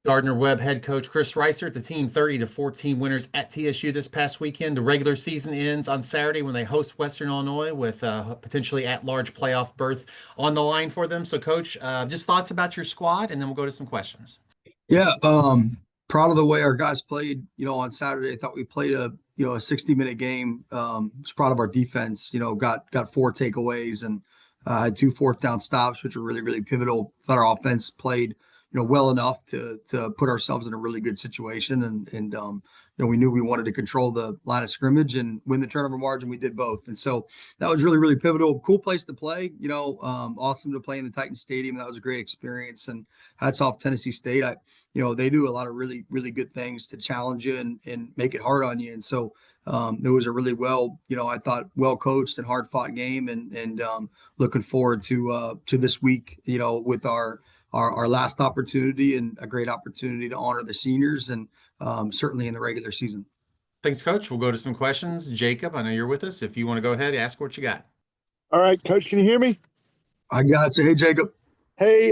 Gardner-Webb head coach Chris Reisert, the team 30-14 winners at TSU this past weekend. The regular season ends on Saturday when they host Western Illinois with potentially at-large playoff berth on the line for them. So, Coach, just thoughts about your squad, and then we'll go to some questions. Yeah, proud of the way our guys played, on Saturday. I thought we played a 60-minute game. Was proud of our defense, got four takeaways and had two fourth down stops, which were really, really pivotal. Thought our offense played, well enough to put ourselves in a really good situation. And we knew we wanted to control the line of scrimmage and win the turnover margin. We did both. And so that was really, really pivotal. Cool place to play, awesome to play in the Titan Stadium. That was a great experience. And hats off Tennessee State. They do a lot of really, really good things to challenge you and make it hard on you. And so it was a really I thought well coached and hard fought game, and looking forward to this week, with our last opportunity and a great opportunity to honor the seniors and certainly in the regular season. Thanks, Coach. We'll go to some questions. Jacob, I know you're with us. If you want to go ahead, ask what you got. All right, Coach, can you hear me? I got you. Hey, Jacob. Hey,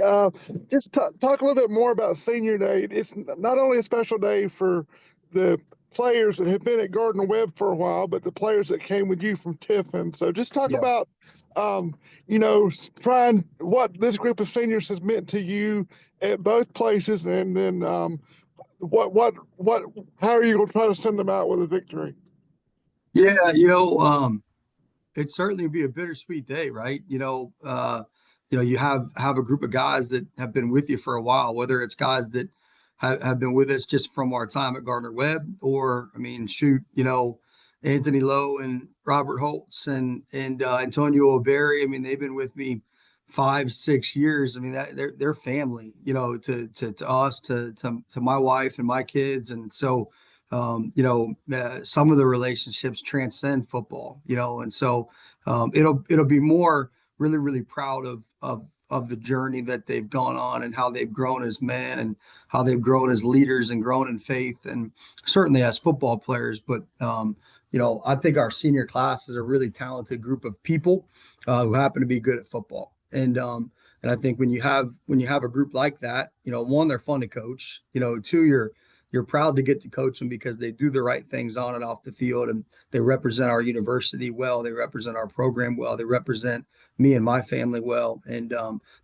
just talk a little bit more about Senior Day. It's not only a special day for the players that have been at Gardner-Webb for a while, but the players that came with you from Tiffin. So just talk about, trying what this group of seniors has meant to you at both places, and then how are you going to try to send them out with a victory? Yeah, it'd certainly be a bittersweet day, right? You have a group of guys that have been with you for a while, whether it's guys that have been with us just from our time at Gardner-Webb, or Anthony Lowe and Robert Holtz and Antonio O'Berry. I mean, they've been with me 5-6 years. I mean, that they're family, to us, to my wife and my kids. And so some of the relationships transcend football, and so it'll be more really, really proud of the journey that they've gone on and how they've grown as men and how they've grown as leaders and grown in faith and certainly as football players. But I think our senior class is a really talented group of people who happen to be good at football. And I think when you have a group like that, one, they're fun to coach. Two, you're proud to get to coach them because they do the right things on and off the field, and they represent our university well. They represent our program well. They represent me and my family well. And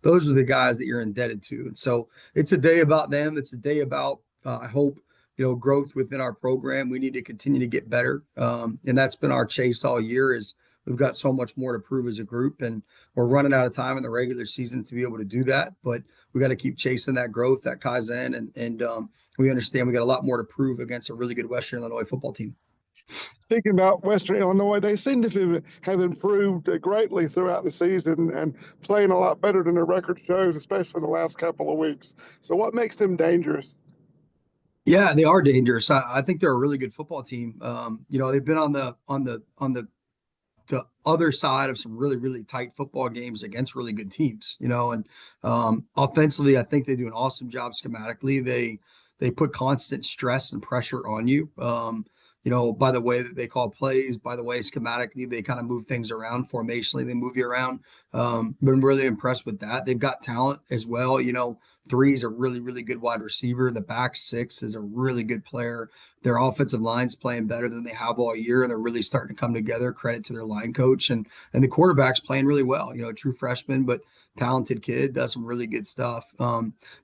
those are the guys that you're indebted to. And so it's a day about them. It's a day about, I hope, growth within our program. We need to continue to get better. And that's been our chase all year, is we've got so much more to prove as a group, and we're running out of time in the regular season to be able to do that. But we got to keep chasing that growth, that Kaizen, and we understand we got a lot more to prove against a really good Western Illinois football team. Speaking about Western Illinois, they seem to have improved greatly throughout the season and playing a lot better than their record shows, especially the last couple of weeks. So what makes them dangerous? Yeah, they are dangerous. I think they're a really good football team. They've been on the other side of some really, really tight football games against really good teams, and offensively, I think they do an awesome job schematically. They put constant stress and pressure on you, by the way that they call plays, by the way, schematically, they kind of move things around formationally. They move you around. Been really impressed with that. They've got talent as well. Three is a really, really good wide receiver. The back six is a really good player. Their offensive line's playing better than they have all year, and they're really starting to come together. Credit to their line coach, and the quarterback's playing really well. True freshman, but talented kid, does some really good stuff.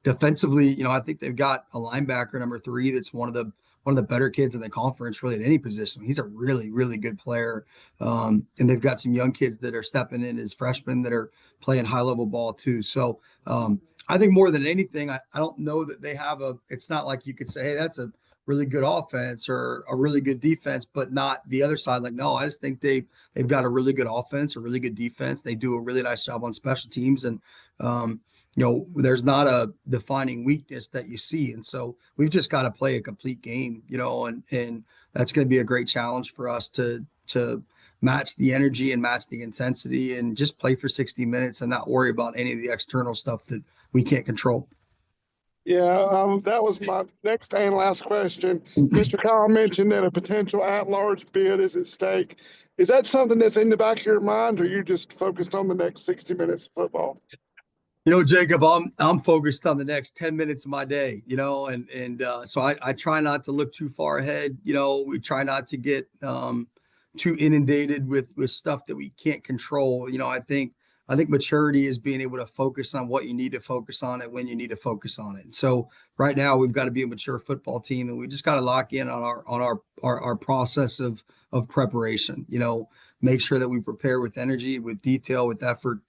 Defensively, I think they've got a linebacker, number 3, that's one of the better kids in the conference, really, at any position. He's a really, really good player. And they've got some young kids that are stepping in as freshmen that are playing high level ball too. So I think more than anything, I don't know that they have it's not like you could say, hey, that's a really good offense or a really good defense, but not the other side. Like, no, I just think they've got a really good offense, a really good defense. They do a really nice job on special teams. And, there's not a defining weakness that you see. And so we've just got to play a complete game, and that's going to be a great challenge for us to match the energy and match the intensity and just play for 60 minutes and not worry about any of the external stuff that we can't control. Yeah, that was my next and last question. Mr. Kyle mentioned that a potential at-large bid is at stake. Is that something that's in the back of your mind, or are you just focused on the next 60 minutes of football? Jacob, I'm focused on the next 10 minutes of my day, and so I try not to look too far ahead. We try not to get too inundated with stuff that we can't control. I think maturity is being able to focus on what you need to focus on it when you need to focus on it. So right now we've got to be a mature football team, and we just got to lock in on our process of preparation. Make sure that we prepare with energy, with detail, with effort.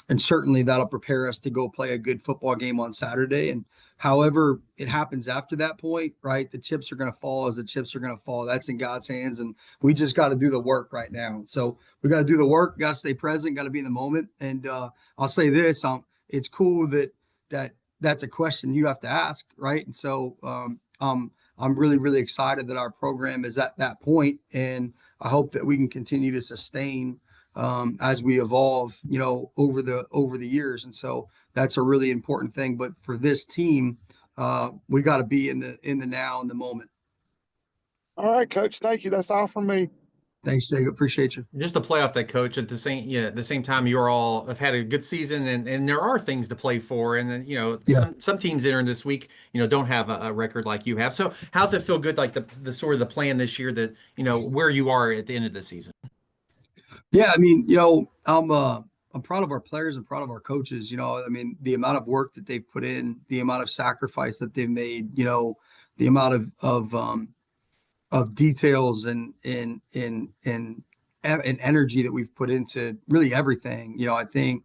And certainly that'll prepare us to go play a good football game on Saturday. And however it happens after that point, right? The chips are going to fall as the chips are going to fall. That's in God's hands. And we just got to do the work right now. So we got to do the work, got to stay present, got to be in the moment. And I'll say this, it's cool that's a question you have to ask, right? And so I'm really, really excited that our program is at that point. And I hope that we can continue to sustain as we evolve, over the years. And so that's a really important thing. But for this team, we got to be in the now, in the moment. All right, Coach. Thank you. That's all from me. Thanks, Jacob. Appreciate you. Just to play off that, coach, at the same time, you all have had a good season, and there are things to play for. And then, Yeah. some teams entering this week, don't have a record like you have. So how's it feel good, like the sort of the plan this year that, where you are at the end of the season? Yeah, I mean, I'm proud of our players and proud of our coaches. I mean, the amount of work that they've put in, the amount of sacrifice that they've made, the amount of details and energy that we've put into really everything. I think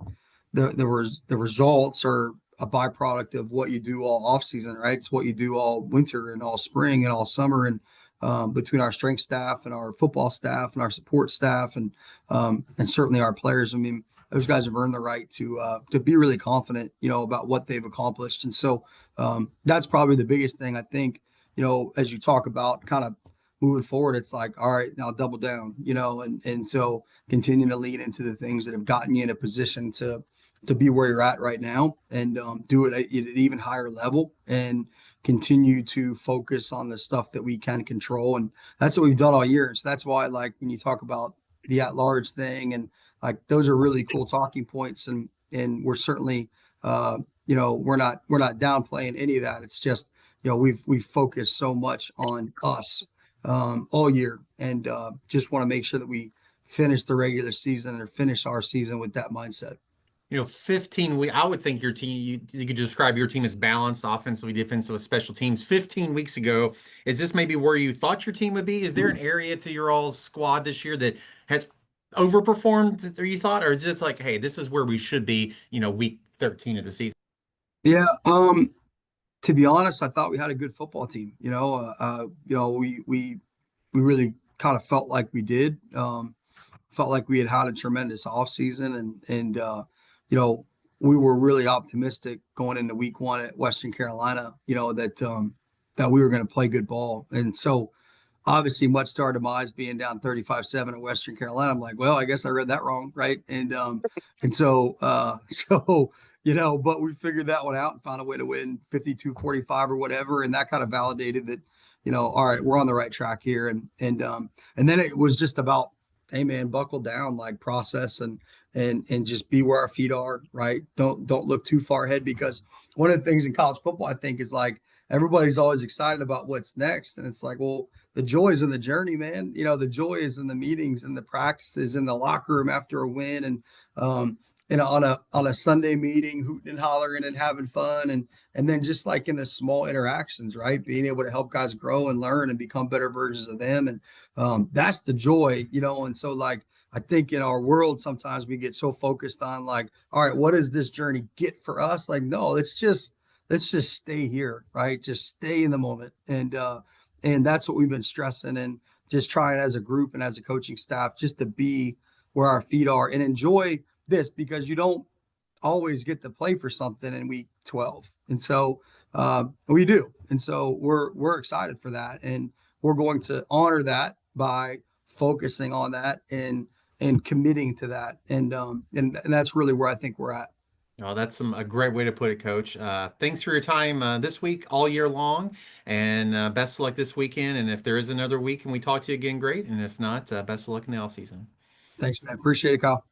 the results are a byproduct of what you do all off season, right? It's what you do all winter and all spring and all summer, and between our strength staff and our football staff and our support staff and certainly our players. I mean, those guys have earned the right to be really confident, about what they've accomplished. And so that's probably the biggest thing. I think, as you talk about kind of moving forward, it's like, all right, now double down, and so continue to lean into the things that have gotten you in a position to be where you're at right now, and do it at an even higher level, and continue to focus on the stuff that we can control. And that's what we've done all year. So that's why, like, when you talk about the at-large thing, and like, those are really cool talking points. And we're certainly, we're not downplaying any of that. It's just, we've focused so much on us all year, and just want to make sure that we finish the regular season or finish our season with that mindset. 15 weeks, I would think your team, you could describe your team as balanced offensively, defensively, special teams. 15 weeks ago, is this maybe where you thought your team would be? Is there an area to your all's squad this year that has overperformed, or you thought, or is this like, hey, this is where we should be, week 13 of the season? Yeah. To be honest, I thought we had a good football team. We really kind of felt like we did. Felt like we had a tremendous offseason, and we were really optimistic going into week 1 at Western Carolina, that we were going to play good ball. And so obviously, much to our demise, being down 35-7 at Western Carolina, I'm like, well, I guess I read that wrong, right? And so but we figured that one out and found a way to win 52-45 or whatever, and that kind of validated that, all right, we're on the right track here. And then it was just about, hey man, buckle down, like, process and just be where our feet are, right? Don't look too far ahead, because one of the things in college football, I think, is like, everybody's always excited about what's next, and it's like, well, the joy is in the journey, man. The joy is in the meetings and the practices in the locker room after a win, and on a Sunday meeting, hooting and hollering and having fun, and then just like in the small interactions, right? Being able to help guys grow and learn and become better versions of them, and that's the joy, And so, like, I think in our world sometimes we get so focused on, like, all right, what does this journey get for us? Like, no, let's just stay here, right? Just stay in the moment, and that's what we've been stressing, and just trying as a group and as a coaching staff just to be where our feet are and enjoy this, because you don't always get to play for something in week 12. And so we do. And so we're excited for that. And we're going to honor that by focusing on that and committing to that. And that's really where I think we're at. Oh, that's a great way to put it, Coach. Thanks for your time this week, all year long, and best of luck this weekend. And if there is another week and we talk to you again, great. And if not, best of luck in the off season. Thanks, man. Appreciate it, Kyle.